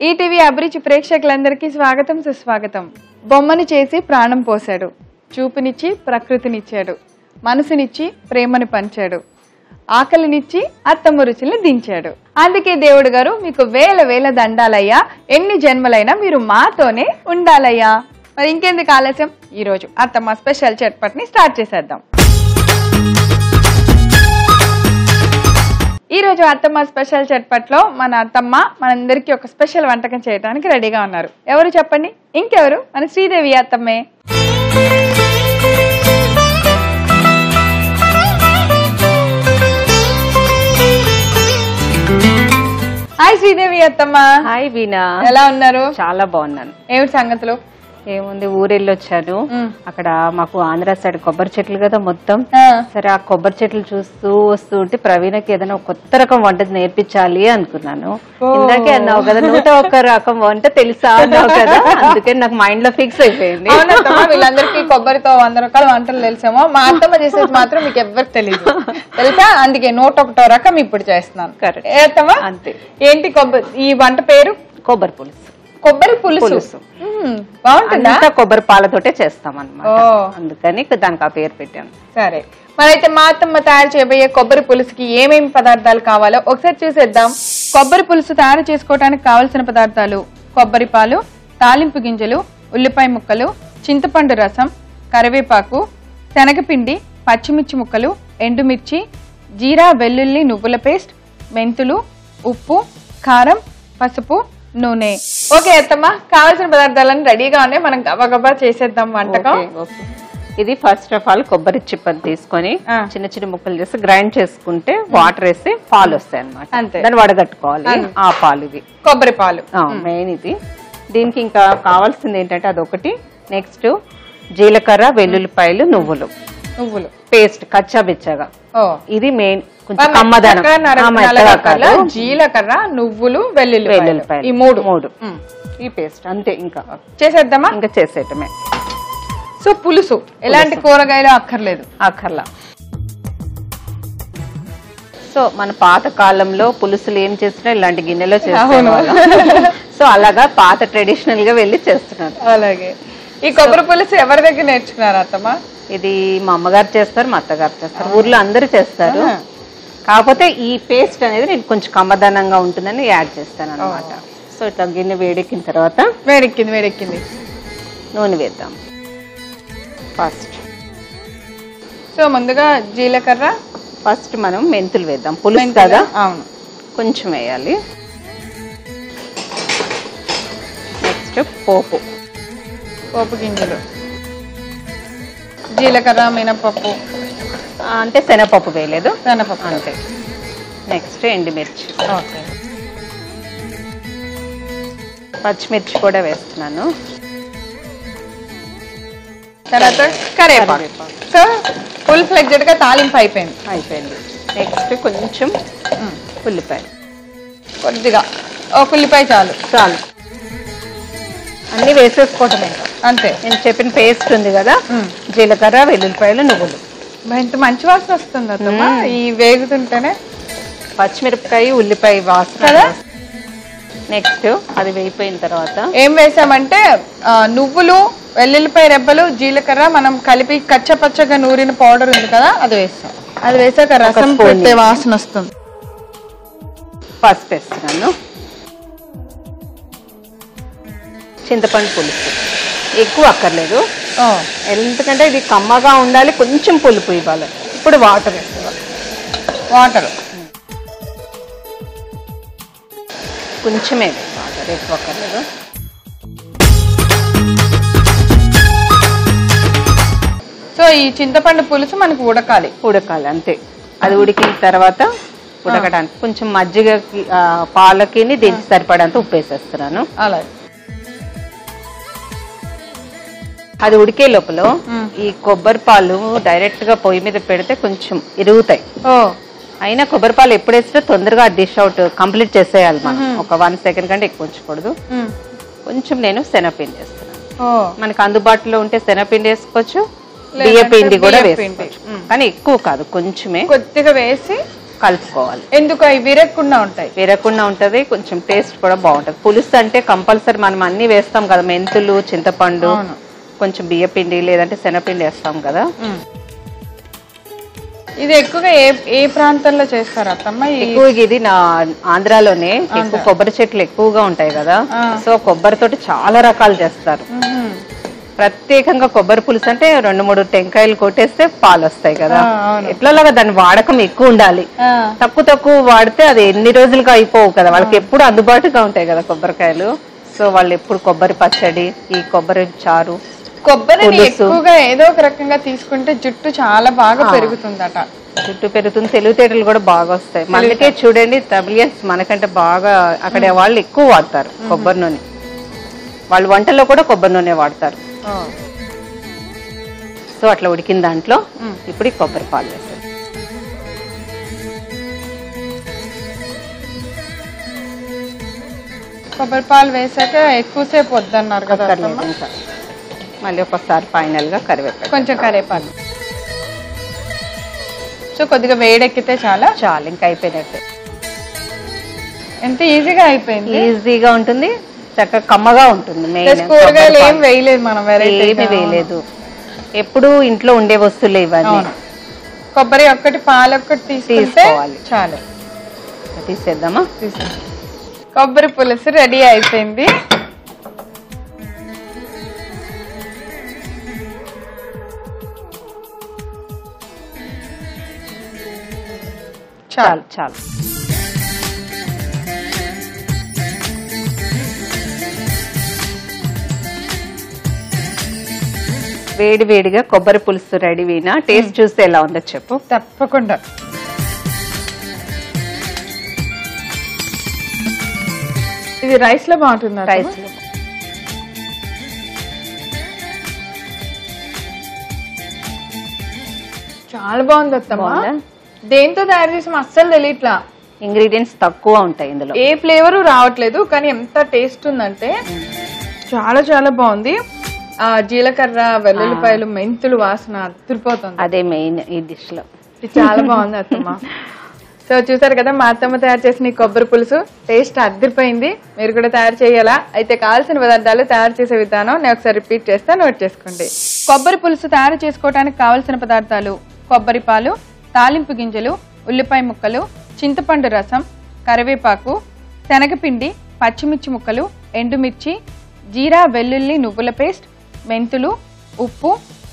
ETV అభిరుచి ప్రేక్షకులందరికీ స్వాగతం సుస్వాగతం. బొమ్మని చేసి ప్రాణం పోశాడు, చూపునిచ్చి ప్రకృతినిచ్చాడు, మనసునిచ్చి ప్రేమను పంచాడు, ఆకలినిచ్చి అత్తమ్మ రుచుల్ని దించాడు. అందుకే దేవుడు గారు మీకు వేల వేల దండాలయ్యా, ఎన్ని జన్మలైనా మీరు మాతోనే ఉండాలయ్యా. మరి ఇంకెందుకు ఆలస్యం, ఈరోజు అత్తమ్మ స్పెషల్ చట్పట్ని స్టార్ట్ చేసేద్దాం. ఈ రోజు అత్తమ్మ స్పెషల్ చట్పట్లో మన అత్తమ్మ మనందరికీ ఒక స్పెషల్ వంటకం చేయడానికి రెడీగా ఉన్నారు. ఎవరు చెప్పండి? ఇంకెవరు, మన శ్రీదేవి అత్తమ్మే. హాయ్ శ్రీదేవి అత్తమ్మ. హాయ్ వీణా, ఎలా ఉన్నారు? చాలా బాగున్నాను. ఏమిటి సంగతులు? ఏముంది, ఊరెళ్ళొచ్చాను. అక్కడ మాకు ఆంధ్ర సైడ్ కొబ్బరి చెట్లు కదా మొత్తం. సరే ఆ కొబ్బరి చెట్లు చూస్తూ వస్తూ ఉంటే ప్రవీణకి ఏదైనా కొత్త రకం వంట నేర్పించాలి అనుకున్నాను. ఇందాకే అన్నావు కదా 101 రకం వంట తెలుసా అన్నావు కదా, అందుకే నాకు మైండ్ లో ఫిక్స్ అయిపోయింది. వీళ్ళందరికీ కొబ్బరితో 100 రకాల వంటలు తెలుసామో, మా అత్తమ్మ చేసేది మాత్రం మీకు ఎవరికి తెలియదు తెలుసా, అందుకే 101 రకం ఇప్పుడు చేస్తున్నాను. అత్తమ్మ అంతే. ఏంటి ఈ వంట పేరు? కొబ్బరి పులుసు. కొబ్బరి పులుసు బాగుంటుందా? కొబ్బరి పాలతోటే చేస్తాం అన్నమాట, అందుకని దానికి ఆ పేరు పెట్టాను. సరే, మరైతే మా అత్తమ్మ తయారు చేయబోయే కొబ్బరి పులుసుకి ఏమేమి పదార్థాలు కావాలో ఒకసారి చూసేద్దాం. కొబ్బరి పులుసు తయారు చేసుకోవడానికి కావలసిన పదార్థాలు: కొబ్బరి పాలు, తాలింపు గింజలు, ఉల్లిపాయ ముక్కలు, చింతపండు రసం, కరివేపాకు, శనగపిండి, పచ్చిమిర్చి ముక్కలు, ఎండుమిర్చి, జీరా వెల్లుల్లి నువ్వుల పేస్ట్, మెంతులు, ఉప్పు, కారం, పసుపు, నూనె. ఓకే అత్తమ్మ, కావాల్సిన పదార్థాలను రెడీగా ఉన్నాయి, మనం గబగబా చేసేద్దాం వంటకం. ఇది ఫస్ట్ ఆఫ్ ఆల్ కొబ్బరి చిప్పని తీసుకొని చిన్న చిన్న ముక్కలు చేసి గ్రైండ్ చేసుకుంటే వాటర్ వేసి పాలు వస్తాయి అన్నమాట. దాన్ని వడగట్టుకోవాలి. ఆ పాలు ఇవి కొబ్బరి పాలు మెయిన్. ఇది దీనికి ఇంకా కావాల్సింది ఏంటంటే అదొకటి. నెక్స్ట్ జీలకర్ర, వెల్లుల్లిపాయలు, నువ్వులు పేస్ట్ కచ్చా బిచ్చగా. ఇది మెయిన్. కొంచెం కమ్మదనం. జీలకర్ర, నువ్వులు, వెల్లుల్లిపాయలు, ఈ మూడు ఈ పేస్ట్ అంతే. ఇంకా చేసేద్దామా? ఇంకా చేసేయటమే. సో పులుసు ఎలాంటి కూరగాయలు అక్కర్లా. సో మన పాత కాలంలో పులుసులు ఏం చేసినా ఇలాంటి గిన్నెలో చేసేవాళ్ళం. సో అలాగా పాత ట్రెడిషనల్ గా వెళ్ళి చేస్తున్నారు. అలాగే ఈ కొబ్బరి పులుసు ఎవరి దగ్గర నేర్చుకున్నారు అత్తమ్మ? ఇది మా అమ్మగారు చేస్తారు, మా అత్తగారు చేస్తారు, ఊర్లో అందరూ చేస్తారు. కాకపోతే ఈ పేస్ట్ అనేది నేను కొంచెం కమ్మదనంగా ఉంటుందని యాడ్ చేస్తాను అనమాట. సో ఇట్లా గిన్నె వేడెక్కిన తర్వాత వేడెక్కింది నూనె వేద్దాం ఫస్ట్. సో ముందుగా జీలకర్ర, ఫస్ట్ మనం మెంతులు వేద్దాం. పులుసు కదా, అవును, కొంచెం వేయాలి. నెక్స్ట్ పోపు గింజలు, జీలకర్ర, మినపప్పు, అంటే శనగపప్పు వేయలేదు, శనగపప్పు అంతే. నెక్స్ట్ ఎండుమిర్చి, పచ్చిమిర్చి కూడా వేస్తున్నాను. తర్వాత కరివేపాకు. సో ఫుల్ ఫ్లెడ్జెడ్ గా తాలింపు అయిపోయింది. నెక్స్ట్ కొంచెం ఉల్లిపాయ, కొద్దిగా ఒక ఉల్లిపాయ చాలు. అన్ని వేసేసుకోవటమే అంతే. నేను చెప్పిన పేస్ట్ ఉంది కదా, జీలకర్ర, వెల్లుల్లిపాయలు, నువ్వులు. ఎంత మంచి వాసన వస్తుంది అత్తమ్మ ఈ వేగుతుంటేనే. పచ్చిమిరపకాయ, ఉల్లిపాయ వాసన కదా. నెక్స్ట్ అది వేగిపోయిన తర్వాత ఏం వేసామంటే నువ్వులు, వెల్లుల్లిపాయ రెబ్బలు, జీలకర్ర మనం కలిపి కచ్చపచ్చగా నూరిన పౌడర్ ఉంది కదా, అది వేస్తాం. అది వేసాక రసం పెట్టే వాసన వస్తుంది. పసుపు వేస్తున్నాను. చింతపండు పులుసు ఎక్కువ అక్కర్లేదు, ఎందుకంటే ఇది కమ్మగా ఉండాలి, కొంచెం పులుపు ఇవ్వాలి. ఇప్పుడు వాటర్ వేసుకోవాలి. కొంచెమే వాటర్, ఎక్కువ అక్కర్లేదు. సో ఈ చింతపండు పులుసు మనకు ఉడకాలి అంతే. అది ఉడికిన తర్వాత ఉడకడానికి కొంచెం మజ్జిగకి, పాలకి దీనికి సరిపడంత ఉప్పు వేసేస్తున్నాను. అలాగే అది ఉడికే లోపల ఈ కొబ్బరి పాలు డైరెక్ట్ గా పొయ్యి మీద పెడితే కొంచెం ఇరుగుతాయి. అయినా కొబ్బరి పాలు ఎప్పుడు వేస్తే తొందరగా డిష్ అవుట్ కంప్లీట్ చేసేయాలి మనం. ఒక 1 సెకండ్ కంటే ఎక్కువ ఉంచకూడదు. కొంచెం నేను శనగపిండి వేస్తున్నాను. మనకు అందుబాటులో ఉంటే శనగపిండి వేసుకోవచ్చు, బియ్య పిండి కూడా వేసుకోవచ్చు, కానీ ఎక్కువ కాదు, కొంచెమే. కొద్దిగా వేసి కలుపుకోవాలి. ఎందుకు అవి విరగకుండా ఉంటాయి? విరగకుండా ఉంటది, కొంచెం టేస్ట్ కూడా బాగుంటది. పులుసు అంటే కంపల్సరీ మనం అన్ని వేస్తాం కదా, మెంతులు, చింతపండు, కొంచెం బియ్యపిండి లేదంటే శనగపిండి వేస్తాం కదా. ఇది ఎక్కువగా ఏ ప్రాంతంలో చేస్తారు అత్తమ్మ? ఎక్కువగా ఇది నా ఆంధ్రాలోనే ఎక్కువ కొబ్బరి చెట్లు ఎక్కువగా ఉంటాయి కదా, సో కొబ్బరితోటి చాలా రకాలు చేస్తారు. ప్రత్యేకంగా కొబ్బరి పులుసు అంటే 2-3 టెంకాయలు కొట్టేస్తే పాలు వస్తాయి కదా, ఎట్లాగా దాని వాడకం ఎక్కువ ఉండాలి. తక్కువ వాడితే అది ఎన్ని రోజులుగా అయిపోవు కదా, వాళ్ళకి ఎప్పుడు అందుబాటుగా ఉంటాయి కదా కొబ్బరికాయలు. సో వాళ్ళు ఎప్పుడు కొబ్బరి పచ్చడి, ఈ కొబ్బరి చారు, కొబ్బరిని ఎక్కువగా ఏదో ఒక రకంగా తీసుకుంటే జుట్టు చాలా బాగా పెరుగుతుందట. జుట్టు పెరుగుతుంది, తెలివితేటలు కూడా బాగా వస్తాయి. అందుకే చూడండి తమిళియన్స్ మనకంటే బాగా అక్కడ వాళ్ళు ఎక్కువ వాడతారు కొబ్బరి నూనె. వాళ్ళు వంటల్లో కూడా కొబ్బరి నూనె వాడతారు. సో అట్లా ఉడికిన దాంట్లో ఇప్పుడు కొబ్బరి పాలు వేస్తారు. కొబ్బరి పాలు వేసాక ఎక్కువసేపు వద్దన్నారు కదా, మళ్ళీ ఒకసారి ఫైనల్ గా కరివేపాకు, కొంచెం కరివేపాకు. సో కొద్దిగా వేడెక్కితే చాలా ఇంకా అయిపోయినట్టు. ఎంత ఈజీగా అయిపోయింది, ఈజీగా ఉంటుంది, చక్కగా కమ్మగా ఉంటుంది. కూరగాయలు ఏం వేయలేదు మనం, ఏమి వేయలేదు, ఎప్పుడు ఇంట్లో ఉండే వస్తువులే ఇవన్నీ. కొబ్బరి ఒక్కటి, పాలు ఒక్కటి తీసుకోవాలి చాలు. తీసేద్దామా? కొబ్బరి పులుసు రెడీ అయిపోయింది. చాలు. వేడిగా కొబ్బరి పులుసు రెడీ. వీనా టేస్ట్ చూస్తే ఎలా ఉందో చెప్పు. తప్పకుండా. ఇది రైస్ లో బాగుంటుంది. రైస్ లో చాలా బాగుంది అత్తమ్మ. దేంతో తయారు చేసాం అస్సలు తెలియట్లా. ఇంగ్రీడియంట్స్ తక్కువ ఉంటాయి ఇందులో, ఏ ఫ్లేవర్ రావట్లేదు, కానీ ఎంత టేస్ట్ ఉందంటే చాలా బాగుంది. ఆ జీలకర్ర, వెల్లుల్లిపాయలు, మెంతులు వాసన అదిరిపోతుంది. అదే మెయిన్ ఈ డిష్ లో. చాలా బాగుంది అత్తమ్మ. సో చూసారు కదా మా అత్తమ్మ తయారు చేసిన కొబ్బరి పులుసు, టేస్ట్ అదిరిపోయింది. మీరు కూడా తయారు చేయాలా? అయితే కావాల్సిన పదార్థాలు, తయారు చేసే విధానం నేను ఒకసారి రిపీట్ చేస్తా, నోట్ చేసుకోండి. కొబ్బరి పులుసు తయారు చేసుకోవడానికి కావలసిన పదార్థాలు: కొబ్బరి పాలు, తాలింపు గింజలు, ఉల్లిపాయ ముక్కలు, చింతపండు రసం, కరివేపాకు, శనగపిండి, పచ్చిమిర్చి ముక్కలు, ఎండుమిర్చి, జీరా, వెల్లుల్లి, నువ్వుల పేస్ట్, మెంతులు, ఉప్పు,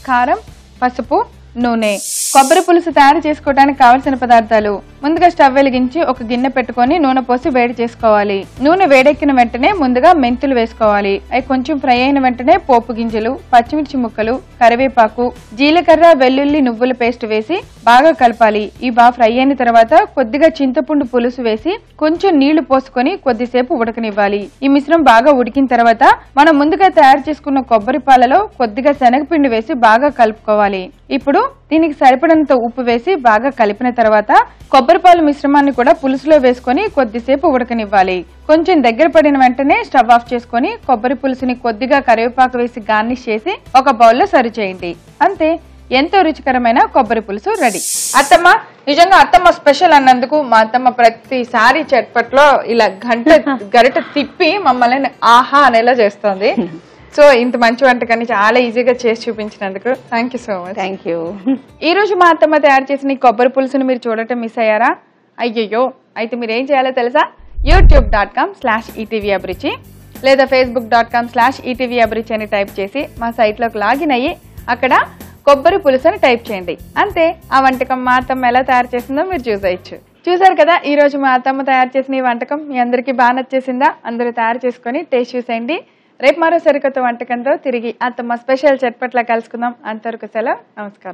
కారం, పసుపు, నూనె. కొబ్బరి పులుసు తయారు చేసుకోవడానికి కావలసిన పదార్థాలు: ముందుగా స్టవ్ వెలిగించి ఒక గిన్నె పెట్టుకొని నూనె పోసి వేడి చేసుకోవాలి. నూనె వేడెక్కిన వెంటనే ముందుగా మెంతులు వేసుకోవాలి. అవి కొంచెం ఫ్రై అయిన వెంటనే పోపు గింజలు, పచ్చిమిర్చి ముక్కలు, కరివేపాకు, జీలకర్ర, వెల్లుల్లి, నువ్వుల పేస్ట్ వేసి బాగా కలపాలి. ఈ బాగా ఫ్రై అయిన తర్వాత కొద్దిగా చింతపండు పులుసు వేసి కొంచెం నీళ్లు పోసుకొని కొద్దిసేపు ఉడకనివ్వాలి. ఈ మిశ్రమం బాగా ఉడికిన తర్వాత మనం ముందుగా తయారు చేసుకున్న కొబ్బరి పాలలో కొద్దిగా శనగపిండి వేసి బాగా కలుపుకోవాలి. ఇప్పుడు దీనికి సరిపడినంత ఉప్పు వేసి బాగా కలిపిన తర్వాత కొబ్బరిపాలు మిశ్రమాన్ని కూడా పులుసులో వేసుకొని కొద్దిసేపు ఉడకనివ్వాలి. కొంచెం దగ్గర పడిన వెంటనే స్టవ్ ఆఫ్ చేసుకొని కొబ్బరి పులుసుని కొద్దిగా కరివేపాకు వేసి గార్నిష్ చేసి ఒక బౌల్లో సర్వ్ చేయండి. అంతే, ఎంతో రుచికరమైన కొబ్బరి పులుసు రెడీ. అత్తమ్మ, నిజంగా అత్తమ్మ స్పెషల్ అన్నందుకు మా అత్తమ్మ ప్రతిసారి చట్పట్లో ఇలా గరిట తిప్పి మమ్మల్ని ఆహా అనేలా చేస్తుంది. సో ఇంత మంచి వంటకాన్ని చాలా ఈజీగా చేసి చూపించినందుకు thank you so much. Thank you. ఈ రోజు మా అత్తమ్మ తయారు చేసిన కొబ్బరి పులుసుని మీరు చూడటం మిస్ అయ్యారా? అయ్యయ్యో, అయితే మీరు ఏం చేయాలో తెలుసా? youtube.com/etvabruchi లేదా facebook.com/etvabruchi అని టైప్ చేసి మా సైట్లోకి లాగిన్ అయ్యి అక్కడ కొబ్బరి పులుసు అని టైప్ చేయండి. అంతే, ఆ వంటకం మా అత్తమ్మ ఎలా తయారు చేసిందో మీరు చూసేయచ్చు. చూసారు కదా, ఈ రోజు మా అత్తమ్మ తయారు చేసిన ఈ వంటకం మీ అందరికీ బాగా నచ్చేసిందా? అందరూ తయారు చేసుకొని టేస్ట్ చూసేయండి. రేపు మరో సరికొత్త వంటకంతో తిరిగి అత్తమ్మ స్పెషల్ చట్పట్లా కలుసుకుందాం. అంతవరకు సెలవు, నమస్కారం.